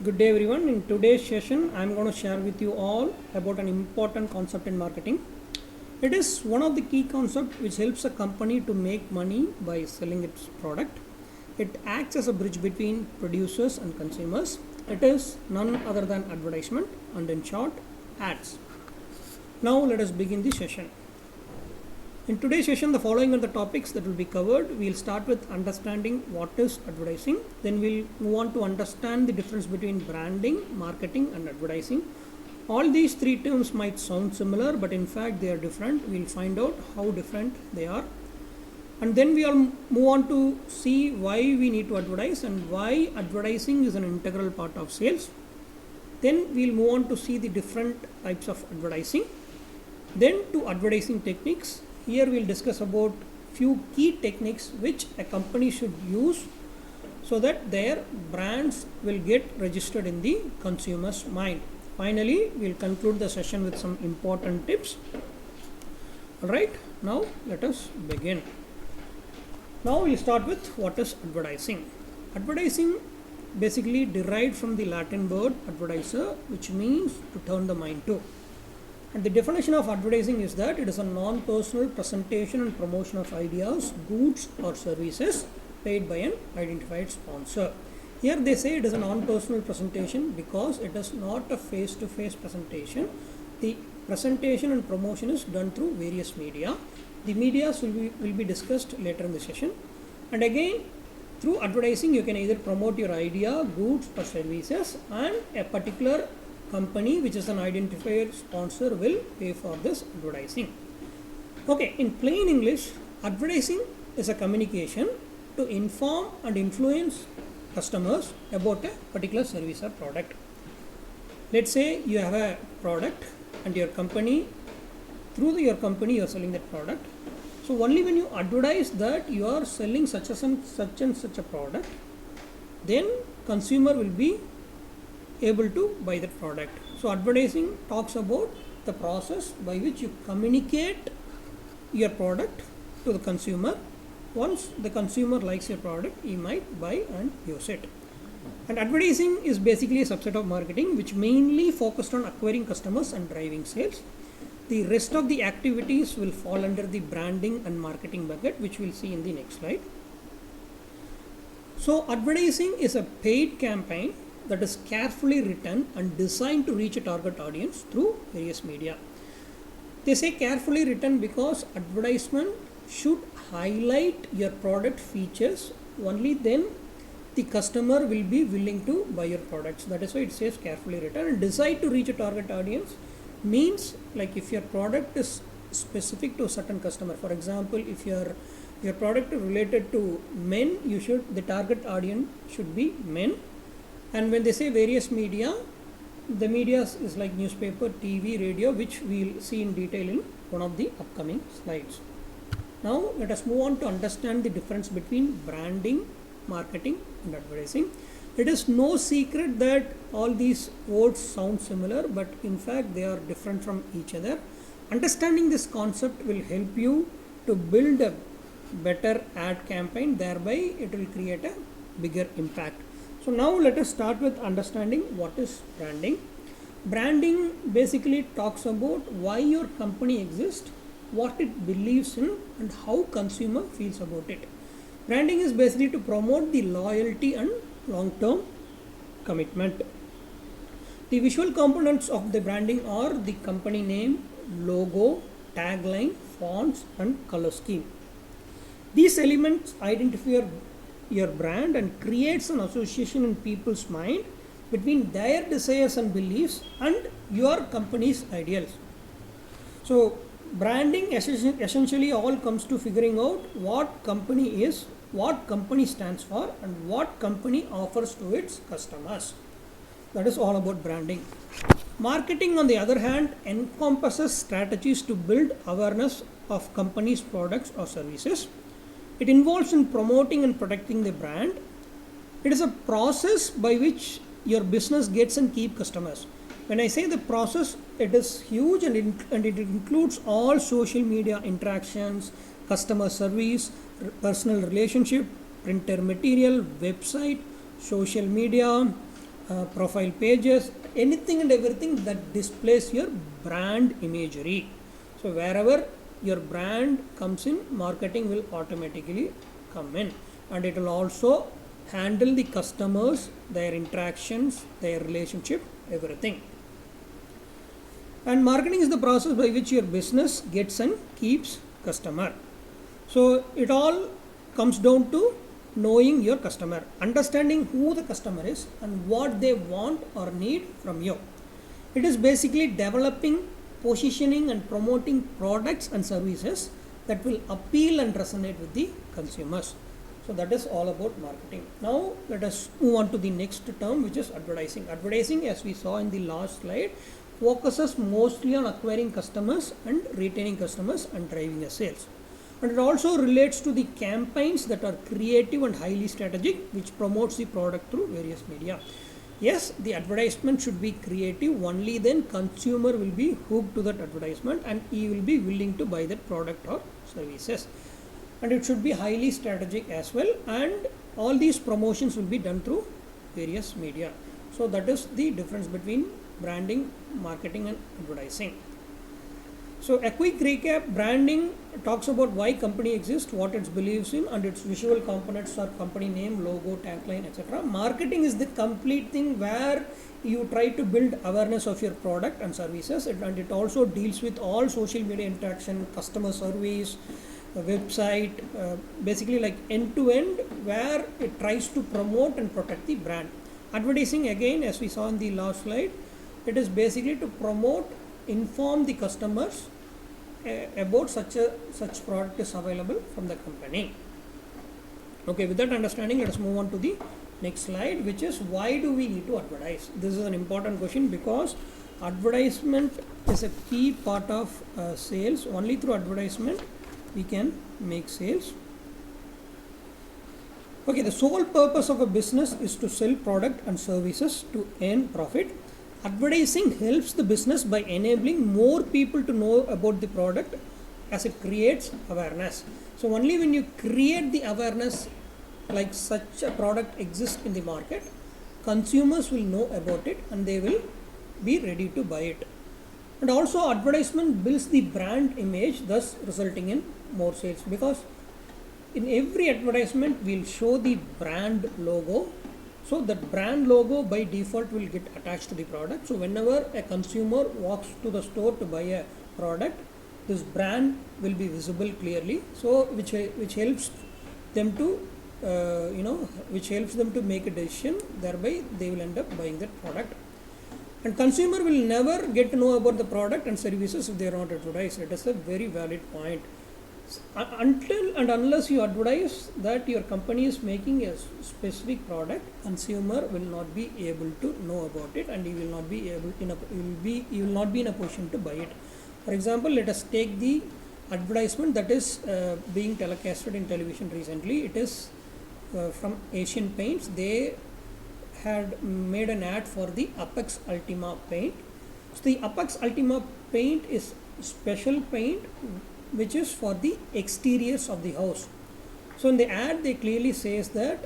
Good day everyone. In today's session, I am going to share with you all about an important concept in marketing. It is one of the key concepts which helps a company to make money by selling its product. It acts as a bridge between producers and consumers. It is none other than advertisement and in short, ads. Now let us begin the session. In today's session, the following are the topics that will be covered. We'll start with understanding what is advertising. Then we'll move on to understand the difference between branding, marketing and advertising. All these three terms might sound similar, but in fact they are different. We'll find out how different they are. And then we'll move on to see why we need to advertise and why advertising is an integral part of sales. Then we'll move on to see the different types of advertising. Then to advertising techniques. Here we'll discuss about few key techniques which a company should use so that their brands will get registered in the consumer's mind. Finally, we'll conclude the session with some important tips. Alright, now let us begin. Now we'll start with what is advertising. Advertising basically derived from the Latin word advertiser, which means to turn the mind to. And the definition of advertising is that it is a non-personal presentation and promotion of ideas, goods or services paid by an identified sponsor. Here they say it is a non-personal presentation because it is not a face-to-face presentation. The presentation and promotion is done through various media. The media will be discussed later in the session. And again, through advertising you can either promote your idea, goods or services, and a particular company which is an identified sponsor will pay for this advertising. Okay, in plain English, advertising is a communication to inform and influence customers about a particular service or product. Let's say you have a product and your company, through your company you are selling that product. So only when you advertise that you are selling such and such a product, then consumer will be able to buy that product. So advertising talks about the process by which you communicate your product to the consumer. Once the consumer likes your product, he might buy and use it. And advertising is basically a subset of marketing which mainly focused on acquiring customers and driving sales. The rest of the activities will fall under the branding and marketing bucket, which we'll see in the next slide. So advertising is a paid campaign that is carefully written and designed to reach a target audience through various media. They say carefully written because advertisement should highlight your product features. Only then the customer will be willing to buy your products. That is why it says carefully written. And designed to reach a target audience means, like, if your product is specific to a certain customer, for example, if your product is related to men, the target audience should be men. And when they say various media, the media is like newspaper, TV, radio, which we'll see in detail in one of the upcoming slides. Now let us move on to understand the difference between branding, marketing and advertising. It is no secret that all these words sound similar, but in fact they are different from each other. Understanding this concept will help you to build a better ad campaign, thereby it will create a bigger impact. So now let us start with understanding what is branding. Branding basically talks about why your company exists, what it believes in, and how consumer feels about it. Branding is basically to promote the loyalty and long-term commitment. The visual components of the branding are the company name, logo, tagline, fonts, and color scheme. These elements identify your brand and creates an association in people's mind between their desires and beliefs and your company's ideals. So branding essentially all comes to figuring out what company is, what company stands for, and what company offers to its customers. That is all about branding. Marketing, on the other hand, encompasses strategies to build awareness of companies' products or services. It involves in promoting and protecting the brand. It is a process by which your business gets and keep customers. When I say the process, it is huge and it includes all social media interactions, customer service, personal relationship, printer material, website, social media, profile pages, anything and everything that displays your brand imagery. So wherever your brand comes in, marketing will automatically come in, and it will also handle the customers, their interactions, their relationship, everything. And marketing is the process by which your business gets and keeps customer. So it all comes down to knowing your customer, understanding who the customer is and what they want or need from you. It is basically developing, positioning and promoting products and services that will appeal and resonate with the consumers. So that is all about marketing. Now let us move on to the next term, which is advertising. Advertising, as we saw in the last slide, focuses mostly on acquiring customers and retaining customers and driving a sales. And it also relates to the campaigns that are creative and highly strategic, which promotes the product through various media. Yes, the advertisement should be creative, only then consumer will be hooked to that advertisement and he will be willing to buy that product or services. And it should be highly strategic as well, and all these promotions will be done through various media. So that is the difference between branding, marketing and advertising. So a quick recap: branding talks about why company exists, what it believes in, and its visual components are company name, logo, tagline, etc. Marketing is the complete thing where you try to build awareness of your product and services, and it also deals with all social media interaction, customer service, website, basically like end to end, where it tries to promote and protect the brand. Advertising, again, as we saw in the last slide, it is basically to promote, inform the customers about such product is available from the company. Okay, with that understanding, let us move on to the next slide, which is why do we need to advertise. This is an important question because advertisement is a key part of sales. Only through advertisement we can make sales. Okay, the sole purpose of a business is to sell product and services to earn profit. Advertising helps the business by enabling more people to know about the product as it creates awareness. So only when you create the awareness like such a product exists in the market, consumers will know about it and they will be ready to buy it. And also advertisement builds the brand image, thus resulting in more sales, because in every advertisement we'll show the brand logo. So that brand logo by default will get attached to the product. So whenever a consumer walks to the store to buy a product, this brand will be visible clearly. So which helps them to which helps them to make a decision. Thereby they will end up buying that product. And consumer will never get to know about the product and services if they are not advertised. It is a very valid point. Until and unless you advertise that your company is making a specific product, consumer will not be able to know about it, and he will not be in a position to buy it. For example, let us take the advertisement that is being telecasted in television recently. It is from Asian Paints. They had made an ad for the Apex Ultima paint. So the Apex Ultima paint is special paint which is for the exteriors of the house. So in the ad they clearly says that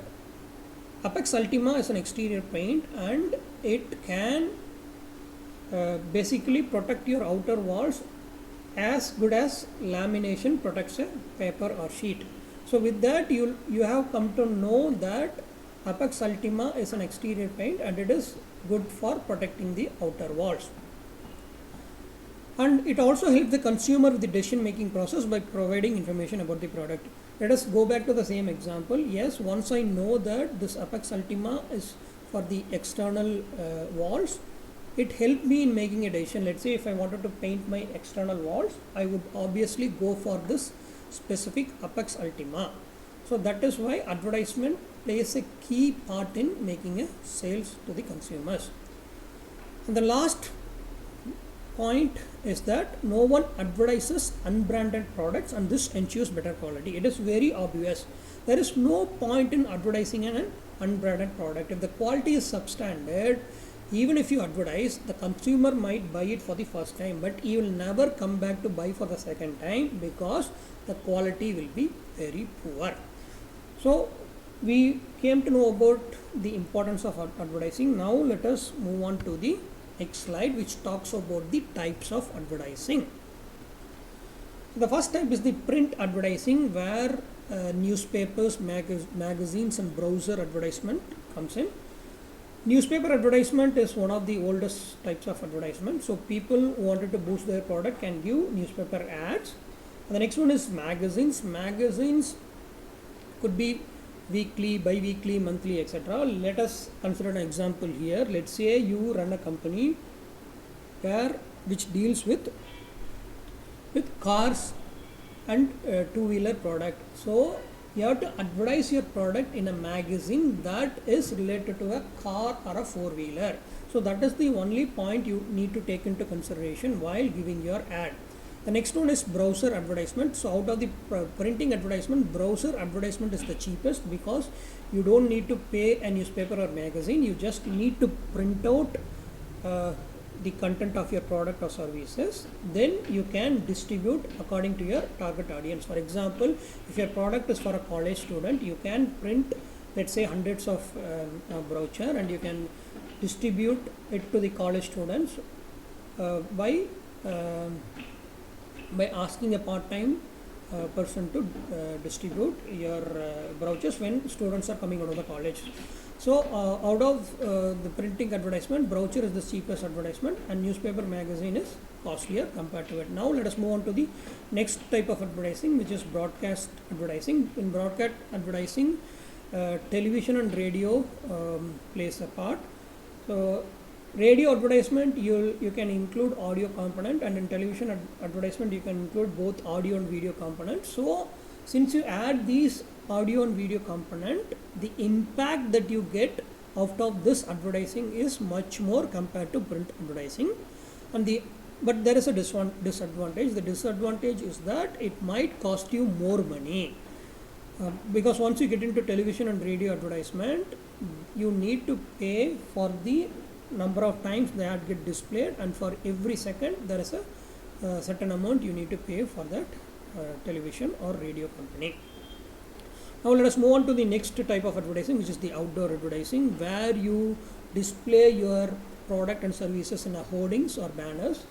Apex Ultima is an exterior paint and it can basically protect your outer walls as good as lamination protects a paper or sheet. So with that you have come to know that Apex Ultima is an exterior paint and it is good for protecting the outer walls. And it also helps the consumer with the decision making process by providing information about the product. Let us go back to the same example. Yes, once I know that this Apex Ultima is for the external walls, it helped me in making a decision. Let's say if I wanted to paint my external walls, I would obviously go for this specific Apex Ultima. So that is why advertisement plays a key part in making a sales to the consumers. And the last point is that no one advertises unbranded products, and this ensures better quality. It is very obvious. There is no point in advertising an unbranded product. If the quality is substandard, even if you advertise, the consumer might buy it for the first time, but he will never come back to buy for the second time because the quality will be very poor. So we came to know about the importance of advertising. Now let us move on to the next slide, which talks about the types of advertising. The first type is the print advertising, where newspapers, magazines and browser advertisement comes in. Newspaper advertisement is one of the oldest types of advertisement. So people who wanted to boost their product can give newspaper ads. And the next one is magazines. Magazines could be weekly, bi-weekly, monthly, etc. Let us consider an example here. Let's say you run a company which deals with cars and two-wheeler product. So you have to advertise your product in a magazine that is related to a car or a four-wheeler. So that is the only point you need to take into consideration while giving your ad. The next one is browser advertisement. So out of the printing advertisement, browser advertisement is the cheapest, because you don't need to pay a newspaper or magazine. You just need to print out the content of your product or services. Then you can distribute according to your target audience. For example, if your product is for a college student, you can print, let's say, hundreds of brochure, and you can distribute it to the college students by asking a part-time person to distribute your brochures when students are coming out of the college. So out of the printing advertisement, brochure is the cheapest advertisement, and newspaper, magazine is costlier compared to it. Now let us move on to the next type of advertising, which is broadcast advertising. In broadcast advertising, television and radio plays a part. So radio advertisement, you can include audio component, and in television advertisement you can include both audio and video components. So since you add these audio and video component, the impact that you get out of this advertising is much more compared to print advertising. But there is a disadvantage. The disadvantage is that it might cost you more money, because once you get into television and radio advertisement, you need to pay for the number of times the ad get displayed, and for every second there is a certain amount you need to pay for that television or radio company. Now let us move on to the next type of advertising, which is the outdoor advertising, where you display your product and services in a hoardings or banners.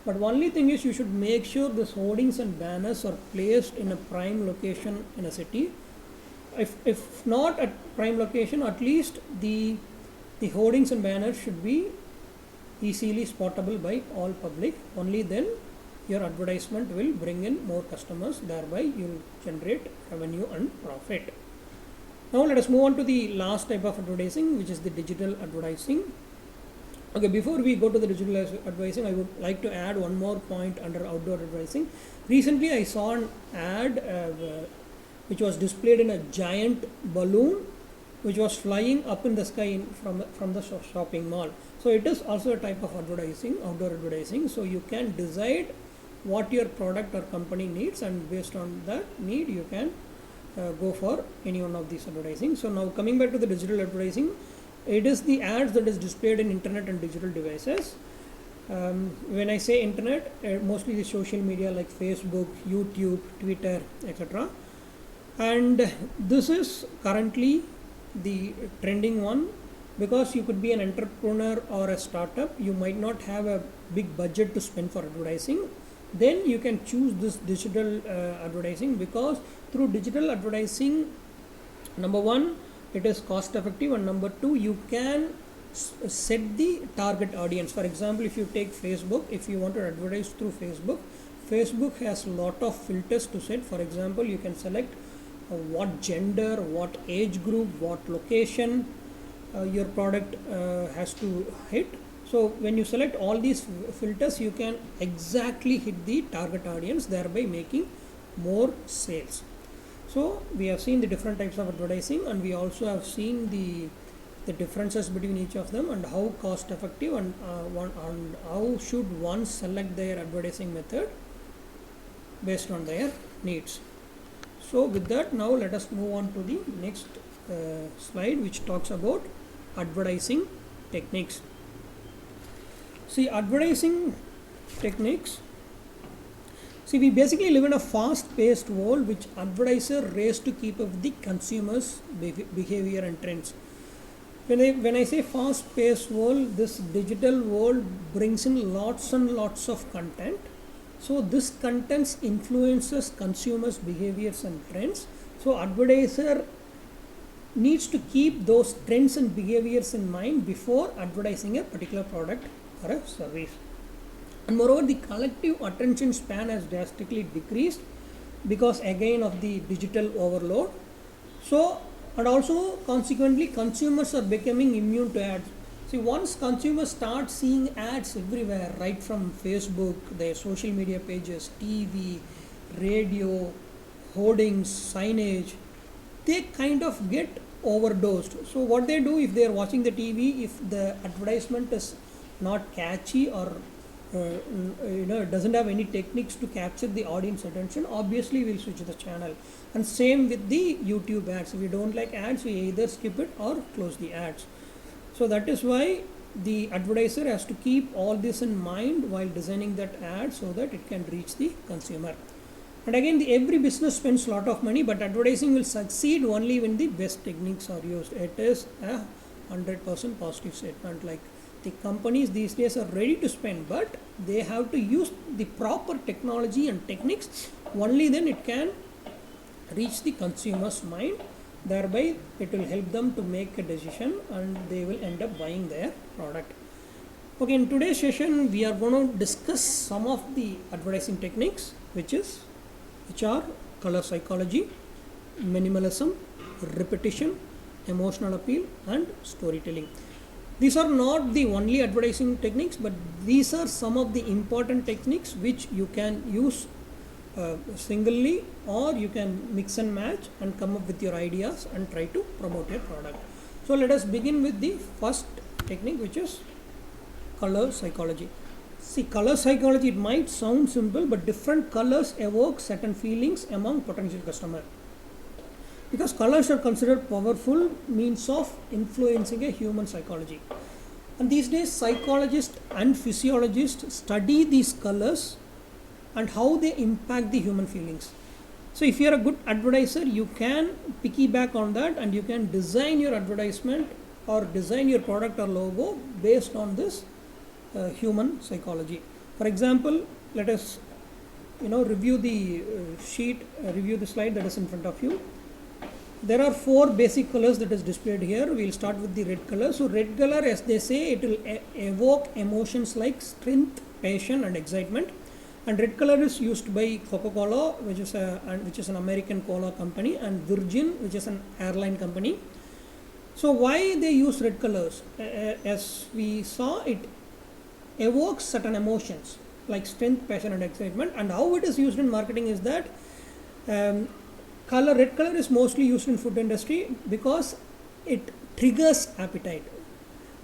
But only thing is, you should make sure these hoardings and banners are placed in a prime location in a city. If not at prime location, at least the hoardings and banners should be easily spottable by all public. Only then your advertisement will bring in more customers, thereby you will generate revenue and profit. Now let us move on to the last type of advertising, which is the digital advertising. Okay, before we go to the digital advertising, I would like to add one more point under outdoor advertising. Recently I saw an ad which was displayed in a giant balloon which was flying up in the sky from the shopping mall. So it is also a type of advertising, outdoor advertising. So you can decide what your product or company needs, and based on that need you can go for any one of these advertising. So now coming back to the digital advertising, it is the ads that is displayed in internet and digital devices. When I say internet, mostly the social media like Facebook, YouTube, Twitter, etc. And this is currently the trending one, because you could be an entrepreneur or a startup, you might not have a big budget to spend for advertising. Then you can choose this digital advertising, because through digital advertising, number one, it is cost effective, and number two, you can set the target audience. For example, if you take Facebook, if you want to advertise through Facebook has a lot of filters to set. For example, you can select what gender, what age group, what location your product has to hit. So when you select all these filters, you can exactly hit the target audience, thereby making more sales. So we have seen the different types of advertising, and we also have seen the differences between each of them, and how cost effective and how should one select their advertising method based on their needs. So with that, now let us move on to the next slide, which talks about advertising techniques. See, advertising techniques. See, we basically live in a fast-paced world which advertisers race to keep up with the consumers' behavior and trends. When I say fast-paced world, this digital world brings in lots and lots of content. So this content influences consumers' behaviors and trends. So advertiser needs to keep those trends and behaviors in mind before advertising a particular product or a service. And moreover, the collective attention span has drastically decreased because again of the digital overload. So, and also consequently consumers are becoming immune to ads. See, once consumers start seeing ads everywhere, right from Facebook, their social media pages, TV, radio, hoardings, signage, they kind of get overdosed. So what they do, if they are watching the TV, if the advertisement is not catchy or doesn't have any techniques to capture the audience attention, obviously we'll switch the channel. And same with the YouTube ads. If we don't like ads, we either skip it or close the ads. So that is why the advertiser has to keep all this in mind while designing that ad so that it can reach the consumer. And again, every business spends a lot of money, but advertising will succeed only when the best techniques are used. It is a 100% positive statement. Like, the companies these days are ready to spend, but they have to use the proper technology and techniques. Only then it can reach the consumer's mind. Thereby, it will help them to make a decision and they will end up buying their product. Okay, in today's session, we are going to discuss some of the advertising techniques, which are color psychology, minimalism, repetition, emotional appeal, and storytelling. These are not the only advertising techniques, but these are some of the important techniques which you can use singly, or you can mix and match and come up with your ideas and try to promote your product. So let us begin with the first technique, which is color psychology. See, color psychology, it might sound simple, but different colors evoke certain feelings among potential customers. Because colors are considered powerful means of influencing a human psychology. And these days, psychologists and physiologists study these colors and how they impact the human feelings. So if you are a good advertiser, you can piggyback on that and you can design your advertisement or design your product or logo based on this human psychology. For example, let us review the review the slide that is in front of you. There are 4 basic colors that is displayed here. We will start with the red color. So red color, as they say, it will evoke emotions like strength, passion, and excitement. And red color is used by Coca-Cola, which is an American cola company, and Virgin, which is an airline company. So why they use red colors? As we saw, it evokes certain emotions like strength, passion, and excitement. And how it is used in marketing is that red color is mostly used in food industry because it triggers appetite,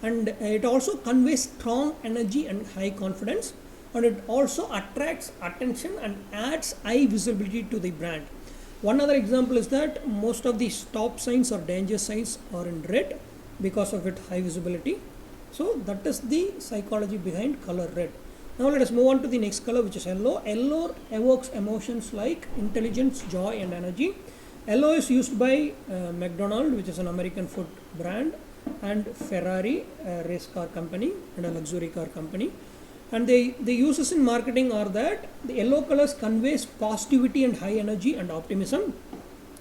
and it also conveys strong energy and high confidence, and it also attracts attention and adds high visibility to the brand. One other example is that most of the stop signs or danger signs are in red because of its high visibility. So that is the psychology behind color red. Now let us move on to the next color, which is yellow. Yellow evokes emotions like intelligence, joy, and energy. Yellow is used by McDonald's, which is an American food brand, and Ferrari, a race car company and a luxury car company. And the uses in marketing are that the yellow colors conveys positivity and high energy and optimism.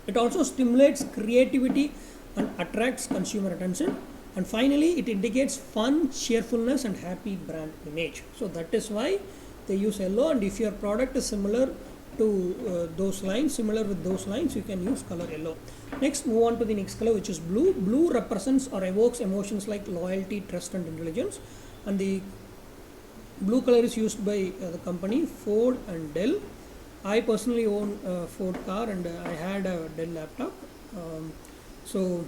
It also stimulates creativity and attracts consumer attention. And finally, it indicates fun, cheerfulness, and happy brand image. So that is why they use yellow. And if your product is similar to similar with those lines, you can use color yellow. Next, move on to the next color, which is blue. Blue represents or evokes emotions like loyalty, trust, and intelligence. And the blue color is used by the company Ford and Dell. I personally own a Ford car and I had a Dell laptop. So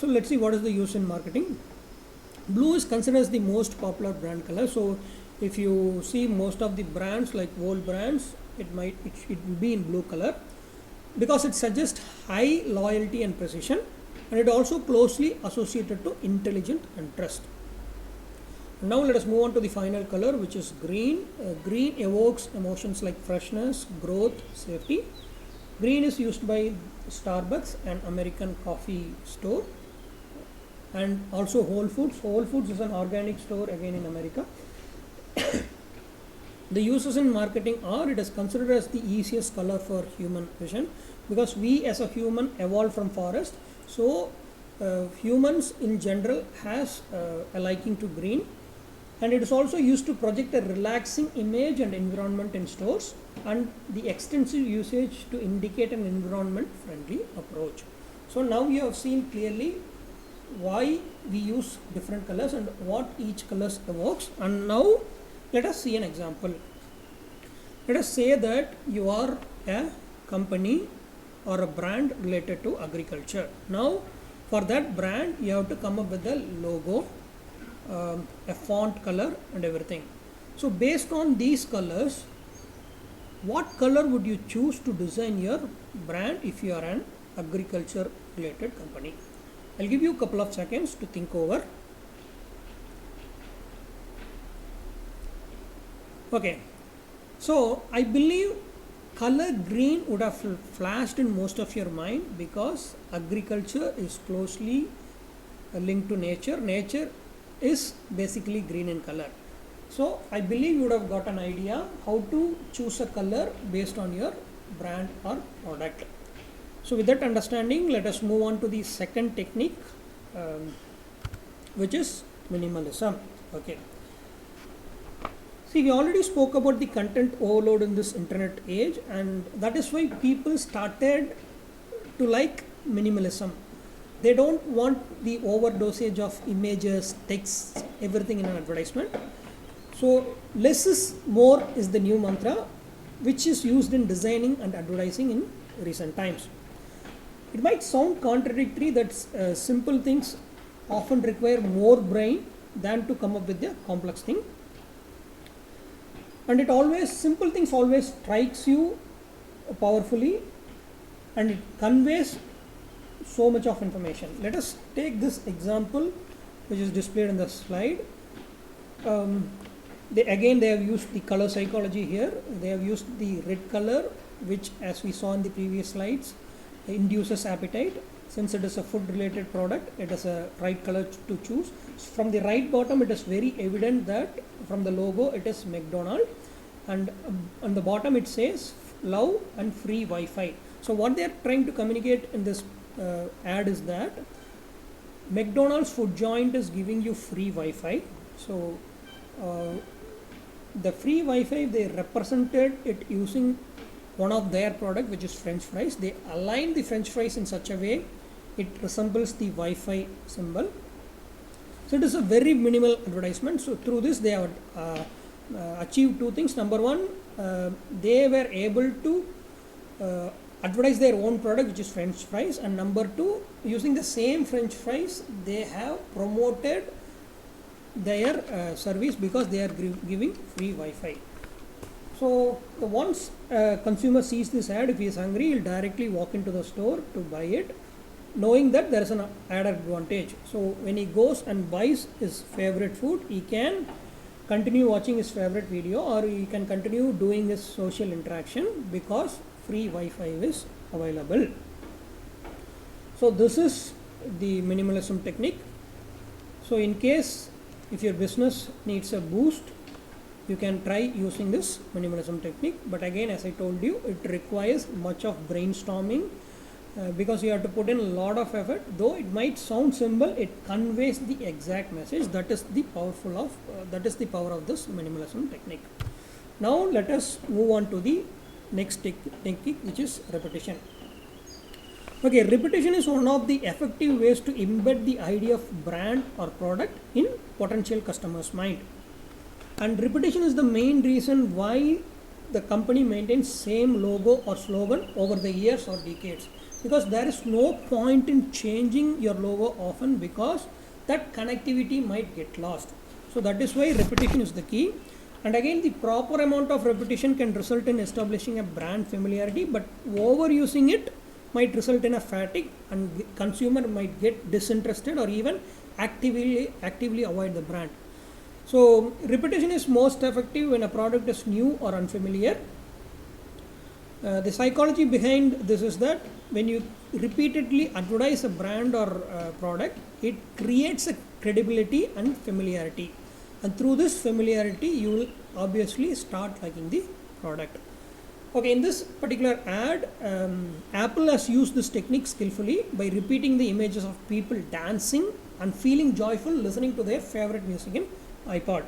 let's see what is the use in marketing. Blue is considered as the most popular brand color. So if you see most of the brands like world brands, it will be in blue color because it suggests high loyalty and precision, and it also closely associated to intelligence and trust. Now let us move on to the final color, which is green. Green evokes emotions like freshness, growth, safety. Green is used by Starbucks, an American coffee store, and also Whole Foods. Whole Foods is an organic store again in America. The uses in marketing are, it is considered as the easiest color for human vision, because we as a human evolved from forest. So humans in general has a liking to green, and it is also used to project a relaxing image and environment in stores, and the extensive usage to indicate an environment friendly approach. So now you have seen clearly why we use different colors and what each color evokes. And now let us see an example. Let us say that you are a company or a brand related to agriculture. Now for that brand you have to come up with a logo, a font color and everything. So based on these colors, what color would you choose to design your brand if you are an agriculture related company? I'll give you a couple of seconds to think over. Okay, so I believe color green would have flashed in most of your mind, because agriculture is closely linked to nature. Nature is basically green in color. So I believe you would have got an idea how to choose a color based on your brand or product. So with that understanding, let us move on to the second technique, which is minimalism. Okay. See, we already spoke about the content overload in this internet age, and that is why people started to like minimalism. They don't want the overdosage of images, text, everything in an advertisement. So less is more is the new mantra, which is used in designing and advertising in recent times. It might sound contradictory that simple things often require more brain than to come up with a complex thing. And it always, simple things always strikes you powerfully, and it conveys so much of information. Let us take this example which is displayed in the slide. They have used the color psychology here. They have used the red color, which as we saw in the previous slides induces appetite. Since it is a food related product, it is a right color to choose. From the right bottom, it is very evident that from the logo it is McDonald's, and on the bottom it says love and free Wi-Fi. So what they are trying to communicate in this ad is that McDonald's food joint is giving you free Wi-Fi. So the free Wi-Fi, they represented it using one of their product, which is French fries. They align the French fries in such a way it resembles the Wi-Fi symbol. So it is a very minimal advertisement. So through this they have achieved two things. Number one, they were able to advertise their own product, which is French fries, and number two, using the same French fries, they have promoted their service because they are giving free Wi-Fi. So once a consumer sees this ad, if he is hungry, he will directly walk into the store to buy it, knowing that there is an added advantage. So when he goes and buys his favorite food, he can continue watching his favorite video, or he can continue doing his social interaction because free Wi-Fi is available. So this is the minimalism technique. So in case if your business needs a boost, you can try using this minimalism technique. But again, as I told you, it requires much of brainstorming, because you have to put in a lot of effort. Though it might sound simple, it conveys the exact message. That is the power of this minimalism technique. Now let us move on to the next technique, which is repetition. Okay, repetition is one of the effective ways to embed the idea of brand or product in potential customers' mind. And repetition is the main reason why the company maintains same logo or slogan over the years or decades, because there is no point in changing your logo often, because that connectivity might get lost. So that is why repetition is the key. And again, the proper amount of repetition can result in establishing a brand familiarity, but overusing it might result in a fatigue, and the consumer might get disinterested or even actively avoid the brand. So repetition is most effective when a product is new or unfamiliar. The psychology behind this is that when you repeatedly advertise a brand or product, it creates a credibility and familiarity, and through this familiarity you will obviously start liking the product. Okay, in this particular ad, Apple has used this technique skillfully by repeating the images of people dancing and feeling joyful listening to their favorite music in iPod.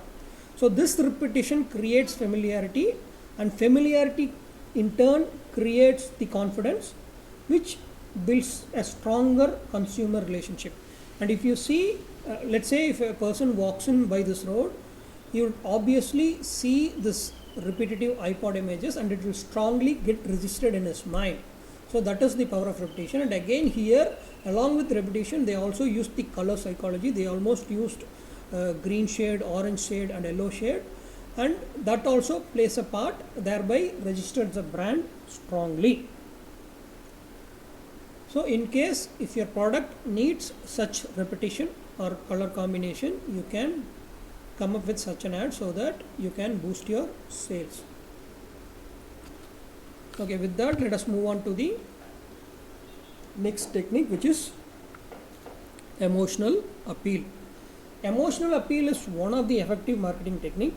So this repetition creates familiarity, and familiarity in turn creates the confidence, which builds a stronger consumer relationship. And if you see, let's say if a person walks in by this road, you would obviously see this repetitive iPod images, and it will strongly get registered in his mind. So that is the power of repetition. And again here, along with repetition, they also used the color psychology. They almost used green shade, orange shade and yellow shade, and that also plays a part, thereby registers the brand strongly. So in case if your product needs such repetition or color combination, you can come up with such an ad so that you can boost your sales. Okay, with that, let us move on to the next technique, which is emotional appeal. Emotional appeal is one of the effective marketing technique,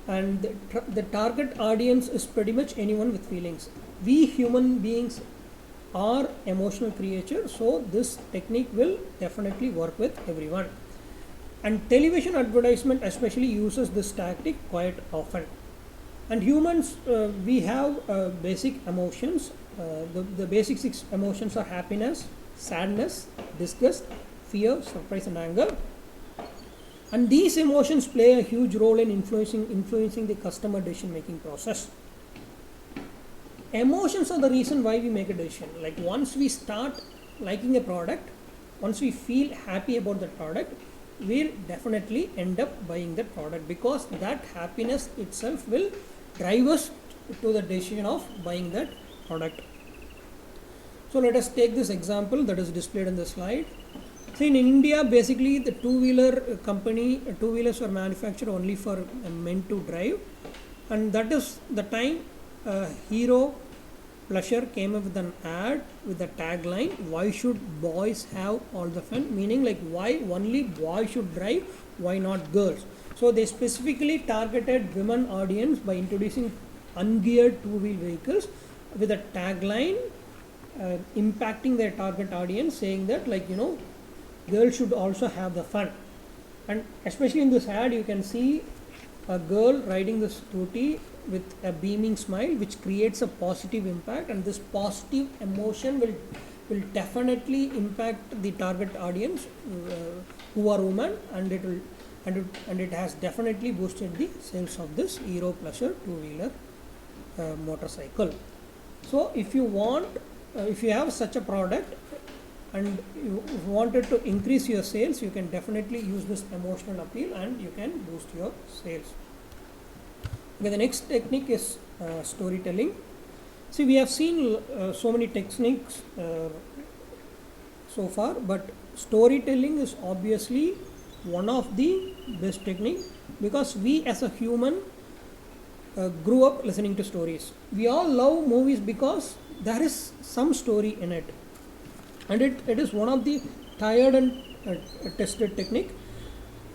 and the target audience is pretty much anyone with feelings. We human beings are emotional creatures, so this technique will definitely work with everyone. And television advertisement especially uses this tactic quite often. And humans, we have basic emotions. The basic six emotions are happiness, sadness, disgust, fear, surprise and anger. And these emotions play a huge role in influencing the customer decision making process. Emotions are the reason why we make a decision. Like once we start liking a product, once we feel happy about the product, we'll definitely end up buying that product, because that happiness itself will drive us to the decision of buying that product. So let us take this example that is displayed in the slide. See, in India, basically the two-wheeler company, two-wheelers were manufactured only for men to drive, and that is the time Hero Pleasure came up with an ad with the tagline, "Why should boys have all the fun?" Meaning, like, why only boys should drive, why not girls? So they specifically targeted women audience by introducing ungeared two-wheel vehicles with a tagline impacting their target audience, saying that, like, girls should also have the fun. And especially in this ad, you can see a girl riding the scooty with a beaming smile, which creates a positive impact, and this positive emotion will definitely impact the target audience who are women, and it has definitely boosted the sales of this Hero Pleasure two-wheeler motorcycle. So if you want, if you have such a product and you wanted to increase your sales, you can definitely use this emotional appeal and you can boost your sales. Okay, the next technique is storytelling. See, we have seen so many techniques so far, but storytelling is obviously one of the best technique, because we as a human grew up listening to stories. We all love movies because there is some story in it, and it is one of the tried and tested technique.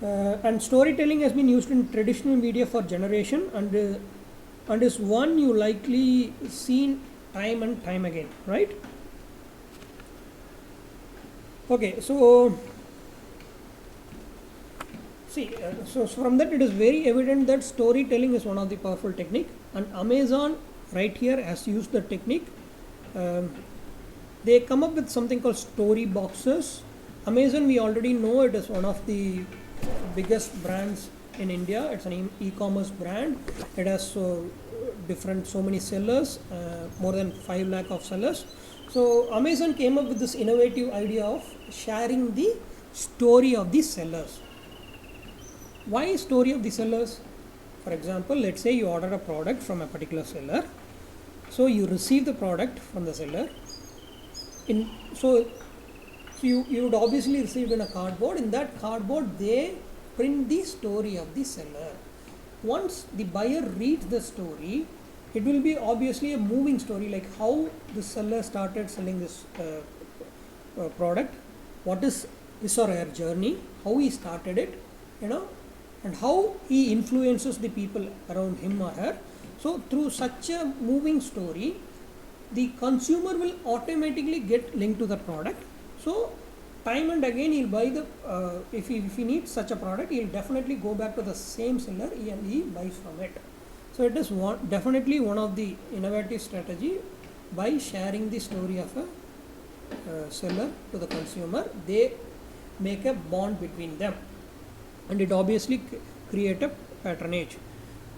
And storytelling has been used in traditional media for generation, and is one you likely seen time and time again, right? Okay, so see, so from that it is very evident that storytelling is one of the powerful technique, and Amazon right here has used the technique. They come up with something called story boxes. Amazon, we already know, it is one of the biggest brands in India. It's an e-commerce brand. It has so many sellers, more than 5 lakh of sellers. So Amazon came up with this innovative idea of sharing the story of the sellers. Why story of the sellers? For example, let's say you order a product from a particular seller. So you receive the product from the seller. So you would obviously receive in a cardboard. In that cardboard, they print the story of the seller. Once the buyer reads the story, it will be obviously a moving story, like how the seller started selling this product, what is his or her journey, how he started it, and how he influences the people around him or her. So through such a moving story, the consumer will automatically get linked to the product. So time and again he'll buy the if he needs such a product, he'll definitely go back to the same seller and he buys from it. So it is definitely one of the innovative strategy. By sharing the story of a seller to the consumer, they make a bond between them, and it obviously create a patronage.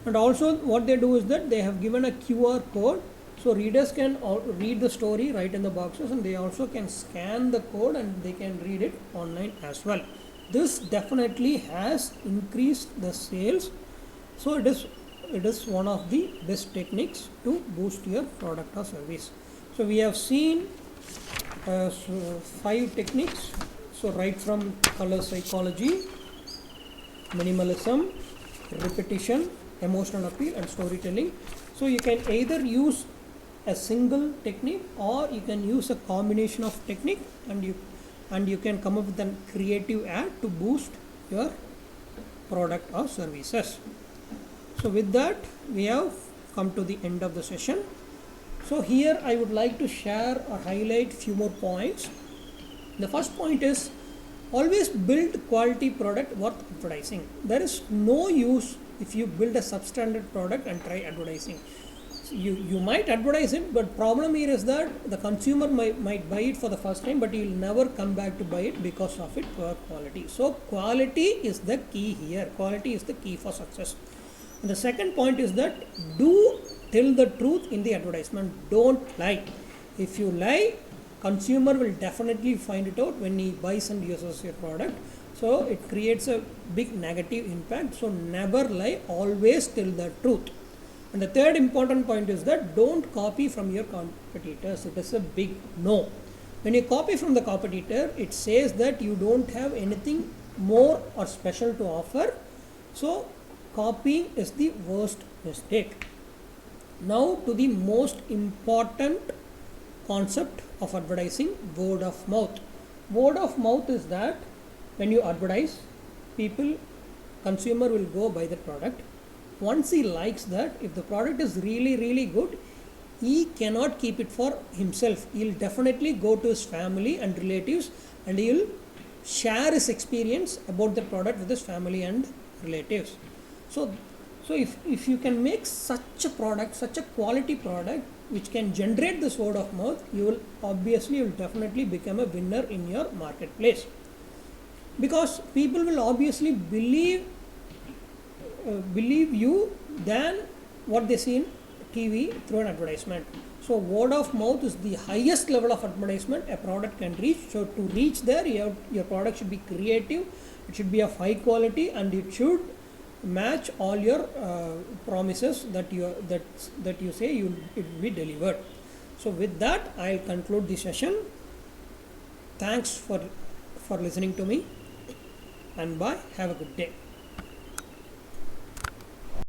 And also what they do is that they have given a QR code, so readers can read the story right in the boxes, and they also can scan the code and they can read it online as well. This definitely has increased the sales. So it is one of the best techniques to boost your product or service. So we have seen 5 techniques. So right from color psychology, minimalism, repetition, emotional appeal, and storytelling. So you can either use a single technique, or you can use a combination of technique, and you can come up with a creative ad to boost your product or services. So with that, we have come to the end of the session. So here I would like to share or highlight few more points. The first point is, always build quality product worth advertising. There is no use if you build a substandard product and try advertising. So you might advertise it, but problem here is that the consumer might buy it for the first time, but he will never come back to buy it because of its poor quality. So quality is the key here. Quality is the key for success. And the second point is that do tell the truth in the advertisement. Don't lie. If you lie, consumer will definitely find it out when he buys and uses your product. So it creates a big negative impact. So never lie, always tell the truth. And the third important point is that don't copy from your competitors. It is a big no. When you copy from the competitor, it says that you don't have anything more or special to offer. So copying is the worst mistake. Now to the most important concept of advertising, word of mouth. Word of mouth is that when you advertise, consumer will go buy the product. Once he likes that, if the product is really good, he cannot keep it for himself. He'll definitely go to his family and relatives, and he'll share his experience about the product with his family and relatives. So if you can make such a product, such a quality product, which can generate this word of mouth, you will definitely become a winner in your marketplace, because people will obviously believe you than what they see in TV through an advertisement. So word of mouth is the highest level of advertisement a product can reach. So to reach there, your product should be creative, it should be of high quality, and it should match all your promises that you say it will be delivered. So with that, I'll conclude the session. Thanks for listening to me, and bye. Have a good day.